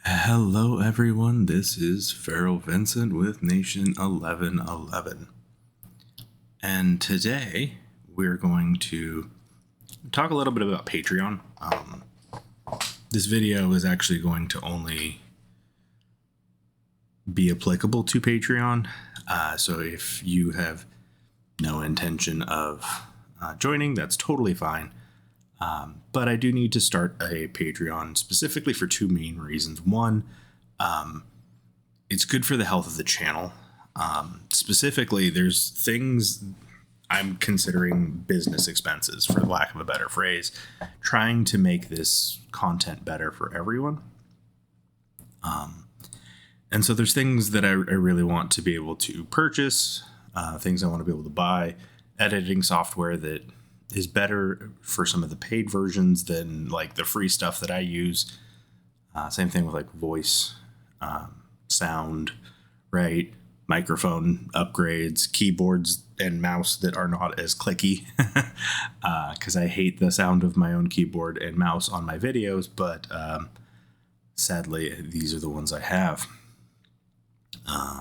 Hello, everyone. This is Farrell Vincent with Nation 1111. And today we're going to talk a little bit about Patreon. This video is actually going to only be applicable to Patreon. So if you have no intention of joining, that's totally fine. But I do need to start a Patreon specifically for two main reasons. One, it's good for the health of the channel. Specifically, there's things I'm considering business expenses, for lack of a better phrase, trying to make this content better for everyone. And so there's things that I really want to be able to purchase, things I want to be able to buy, editing software that is better for some of the paid versions than like the free stuff that I use. Same thing with like voice, sound, right? Microphone upgrades, keyboards and mouse that are not as clicky, because I hate the sound of my own keyboard and mouse on my videos. But sadly, these are the ones I have.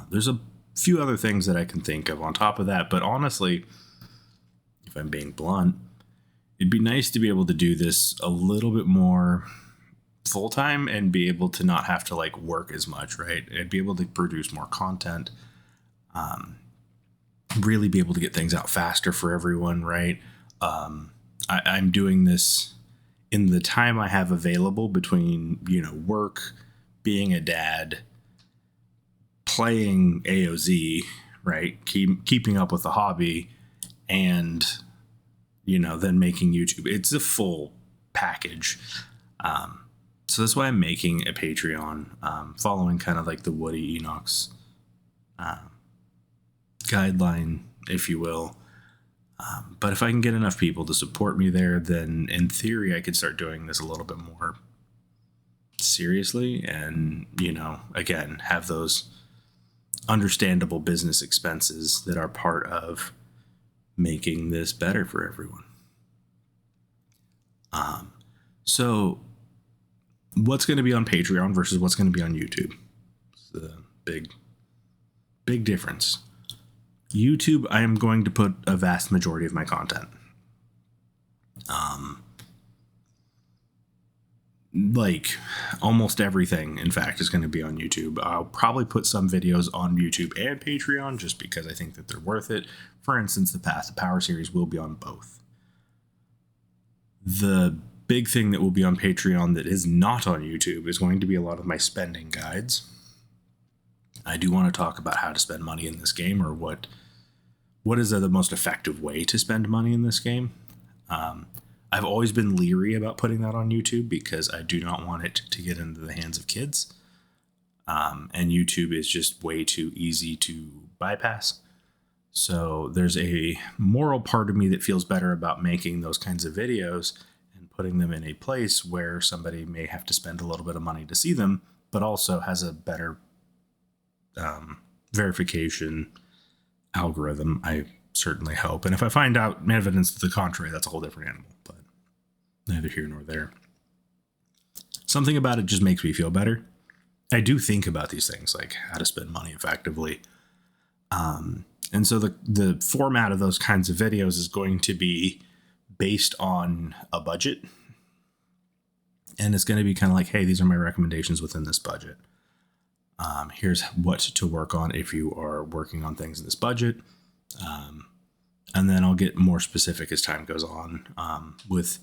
There's a few other things that I can think of on top of that, but honestly, if I'm being blunt, it'd be nice to be able to do this a little bit more full time and be able to not have to like work as much, right? And be able to produce more content, really be able to get things out faster for everyone, right? I'm doing this in the time I have available between, work, being a dad, playing AOZ, right? Keeping up with the hobby, and then making YouTube. It's a full package. So that's why I'm making a Patreon, following kind of like the Woody Enoch's guideline, if you will. But if I can get enough people to support me there, then in theory I could start doing this a little bit more seriously and, again, have those understandable business expenses that are part of making this better for everyone. So what's going to be on Patreon versus what's going to be on YouTube? It's the big difference. YouTube, I am going to put a vast majority of my content. Like almost everything, in fact, is going to be on YouTube. I'll probably put some videos on YouTube and Patreon just because I think that they're worth it. For instance, the Path to Power series will be on both. The big thing that will be on Patreon that is not on YouTube is going to be a lot of my spending guides. I do want to talk about how to spend money in this game, or what is the most effective way to spend money in this game. I've always been leery about putting that on YouTube because I do not want it to get into the hands of kids. And YouTube is just way too easy to bypass. So there's a moral part of me that feels better about making those kinds of videos and putting them in a place where somebody may have to spend a little bit of money to see them, but also has a better verification algorithm, I certainly hope. And if I find out evidence to the contrary, that's a whole different animal, but neither here nor there. Something about it just makes me feel better. I do think about these things, like how to spend money effectively. And so the format of those kinds of videos is going to be based on a budget. And it's going to be kind of like, hey, these are my recommendations within this budget. Here's what to work on if you are working on things in this budget. And then I'll get more specific as time goes on, with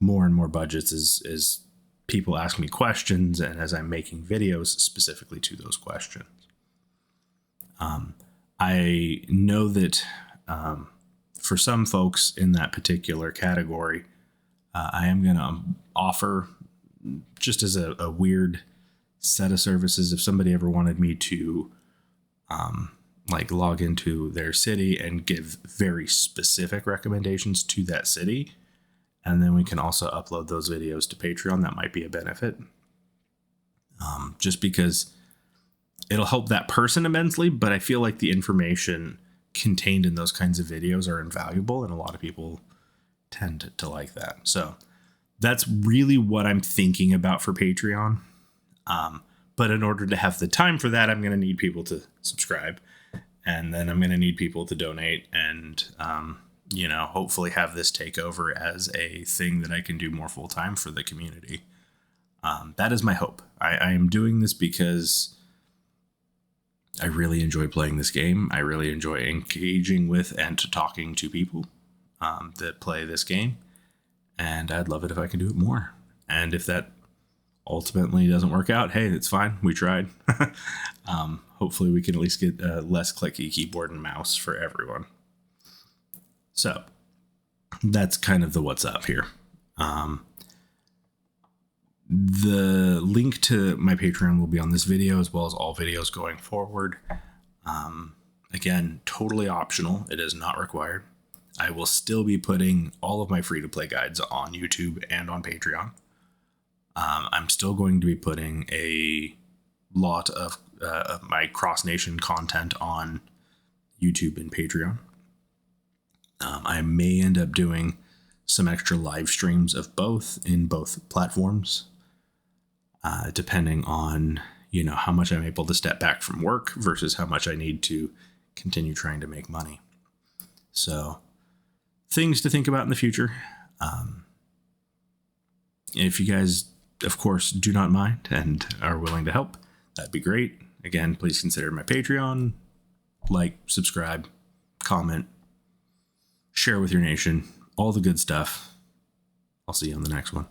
more and more budgets as people ask me questions and as I'm making videos specifically to those questions. I know that for some folks in that particular category, I am going to offer, just as a weird set of services, if somebody ever wanted me to log into their city and give very specific recommendations to that city, and then we can also upload those videos to Patreon, that might be a benefit. Just because it'll help that person immensely, but I feel like the information contained in those kinds of videos are invaluable, and a lot of people tend to like that. So that's really what I'm thinking about for Patreon. But in order to have the time for that, I'm going to need people to subscribe, and then I'm going to need people to donate, and hopefully have this take over as a thing that I can do more full time for the community. That is my hope. I am doing this because I really enjoy playing this game. I really enjoy engaging with and talking to people that play this game, and I'd love it if I can do it more. And if that ultimately doesn't work out, hey, it's fine. We tried. Hopefully we can at least get a less clicky keyboard and mouse for everyone. So that's kind of the what's up here. The link to my Patreon will be on this video, as well as all videos going forward. Again, totally optional. It is not required. I will still be putting all of my free-to-play guides on YouTube and on Patreon. I'm still going to be putting a lot of my Cross Nation content on YouTube and Patreon. I may end up doing some extra live streams of both in both platforms, depending on, how much I'm able to step back from work versus how much I need to continue trying to make money. So things to think about in the future. If you guys, of course, do not mind and are willing to help, that'd be great. Again, please consider my Patreon. Like, subscribe, comment, share with your nation, all the good stuff. I'll see you on the next one.